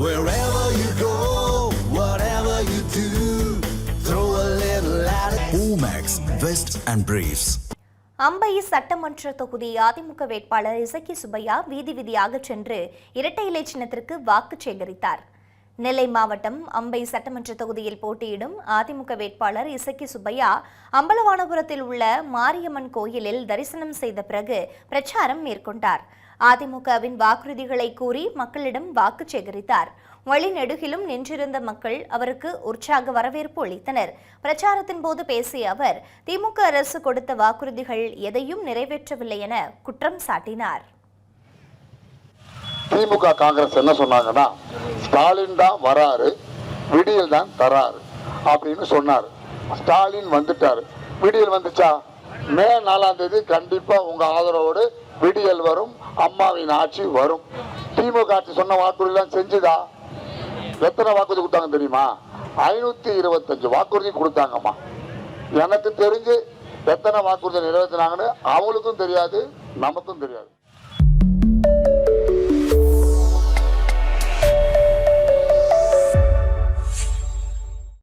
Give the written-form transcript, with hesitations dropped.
Wherever you go, whatever you do, throw a little at it. Omax, Vest and Briefs. அம்பை சட்டமன்ற தொகுதி அதிமுக வேட்பாளர் இசக்கி சுப்பையா வீதி வீதியாக சென்று இரட்டை இலை சின்னத்திற்கு வாக்கு சேகரித்தார். நெல்லை மாவட்டம் அம்பை சட்டமன்ற தொகுதியில் போட்டியிடும் அதிமுக வேட்பாளர் இசக்கி சுப்பையா அம்பலவானபுரத்தில் உள்ள மாரியம்மன் கோயிலில் தரிசனம் செய்த பிறகு பிரச்சாரம் மேற்கொண்டார். அதிமுகவின் வாக்குறுதிகளை கூறி மக்களிடம் வாக்கு சேகரித்தார். வழிநெடுகிலும் நின்றிருந்த மக்கள் அவருக்கு உற்சாக வரவேற்பு அளித்தனர். பிரச்சாரத்தின் போது பேசிய அவர் திமுக அரசு கொடுத்த வாக்குறுதிகள் எதையும் நிறைவேற்றவில்லை என குற்றம் சாட்டினார். திமுக காங்கிரஸ் என்ன சொன்னாங்கன்னா, ஸ்டாலின் தான் வராரு, விடியல் தான் தராரு அப்படின்னு சொன்னார். ஸ்டாலின் வந்துட்டாரு, விடியல் வந்துச்சா? மே 4ஆம் தேதி கண்டிப்பா உங்க ஆதரவோடு விடியல் வரும், அம்மாவின் ஆட்சி வரும். திமுக ஆட்சி சொன்ன வாக்குறுதிலாம் செஞ்சுதா? எத்தனை வாக்குறுதி கொடுத்தாங்க தெரியுமா? 525 வாக்குறுதி கொடுத்தாங்கம்மா. எனக்கு தெரிஞ்சு எத்தனை வாக்குறுதி நிறைவேற்றினாங்கன்னு அவங்களுக்கும் தெரியாது, நமக்கும் தெரியாது.